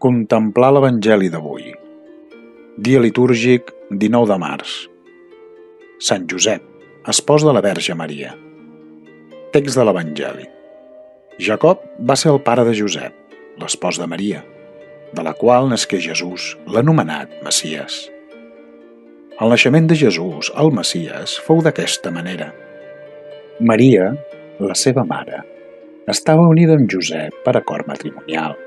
Contemplar l'Evangeli d'avui. Dia litúrgic 19 de març. Sant Josep, espòs de la Verge Maria. Text de l'Evangeli. Jacob va ser el pare de Josep, l'espòs de Maria, de la qual nasqué Jesús, l'anomenat Messies. El naixement de Jesús, el Messies, fou d'aquesta manera. Maria, la seva mare, estava unida amb Josep per acord matrimonial.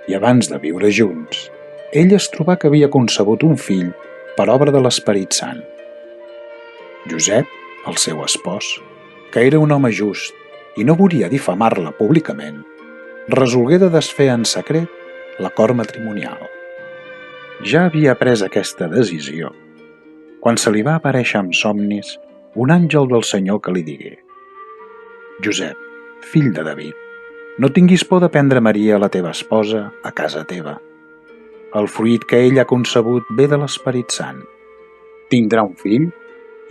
I abans de viure junts, ell es trobà que havia concebut un fill per obra de l'Esperit Sant. Josep, el seu espòs, que era un home just i no volia difamar-la públicament, resolgué de desfer en secret l'acord matrimonial. Ja havia pres aquesta decisió quan se li va aparèixer en somnis un àngel del Senyor que li digué: Josep, fill de David, no tinguis por de prendre Maria, la teva esposa, a casa teva. El fruit que ell ha concebut ve de l'Esperit Sant. Tindrà un fill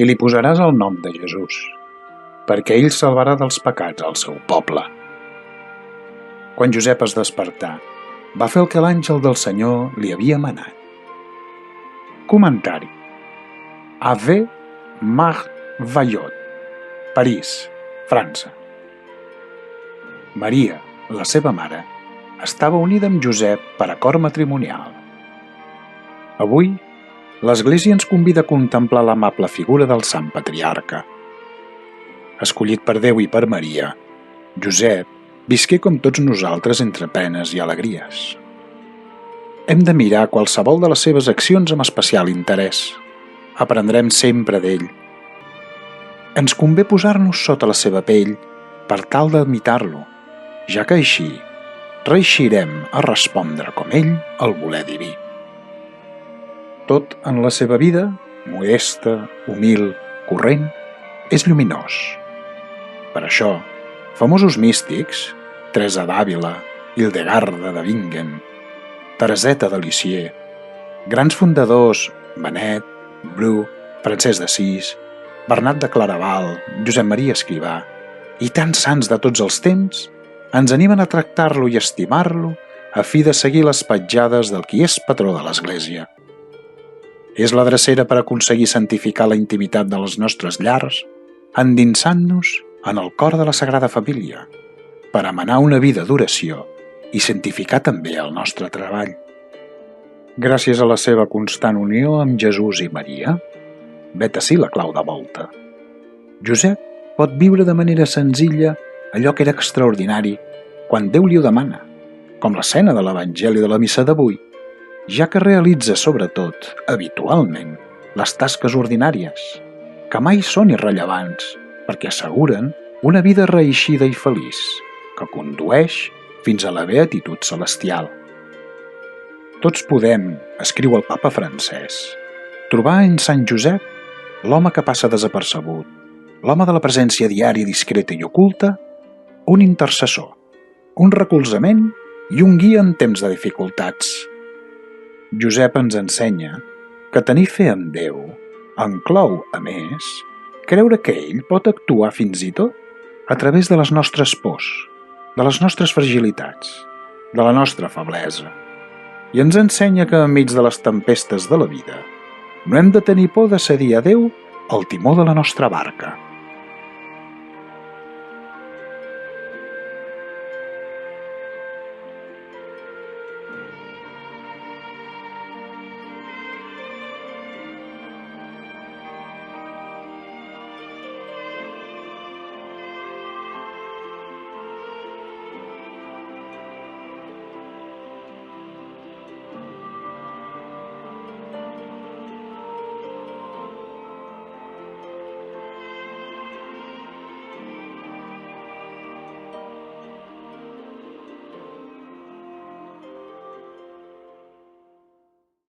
i li posaràs el nom de Jesús, perquè ell salvarà dels pecats al seu poble. Quan Josep es despertà, va fer el que l'àngel del Senyor li havia manat. Comentari: Ave Marvayot, París, França. Maria, la seva mare, estava unida amb Josep per acord matrimonial. Avui, l'Església ens convida a contemplar l'amable figura del Sant Patriarca. Escollit per Déu i per Maria, Josep visqué com tots nosaltres entre penes i alegries. Hem de mirar qualsevol de les seves accions amb especial interès. Aprendrem sempre d'ell. Ens convé posar-nos sota la seva pell per tal d'imitar-lo, ja que així reeixirem a respondre com ell al voler diví. Tot en la seva vida, modesta, humil, corrent, és lluminós. Per això, famosos místics, Teresa d'Àvila, Hildegarda de Bingen, Tereseta de Lisieux, grans fundadors, Benet, Bru, Francesc d'Assís, Bernat de Claraval, Josep Maria Escrivà i tants sants de tots els temps ens animen a tractar-lo i estimar-lo a fi de seguir les petjades del qui és patró de l'Església. És la drecera per aconseguir santificar la intimitat de les nostres llars, endinsant-nos en el cor de la Sagrada Família, per amenar una vida d'oració i santificar també el nostre treball. Gràcies a la seva constant unió amb Jesús i Maria, vet ací la clau de volta. Josep pot viure de manera senzilla allò que era extraordinari quan Déu li ho demana, com l'escena de l'Evangeli de la missa d'avui, ja que realitza sobretot, habitualment, les tasques ordinàries, que mai són irrellevants, perquè asseguren una vida reeixida i feliç, que condueix fins a la beatitud celestial. Tots podem, escriu el papa Francesc, trobar en Sant Josep l'home que passa desapercebut, l'home de la presència diària discreta i oculta, un intercessor, un recolzament i un guia en temps de dificultats. Josep ens ensenya que tenir fe en Déu inclou, a més, creure que ell pot actuar fins i tot a través de les nostres pors, de les nostres fragilitats, de la nostra feblesa, i ens ensenya que enmig de les tempestes de la vida no hem de tenir por de cedir a Déu el timó de la nostra barca.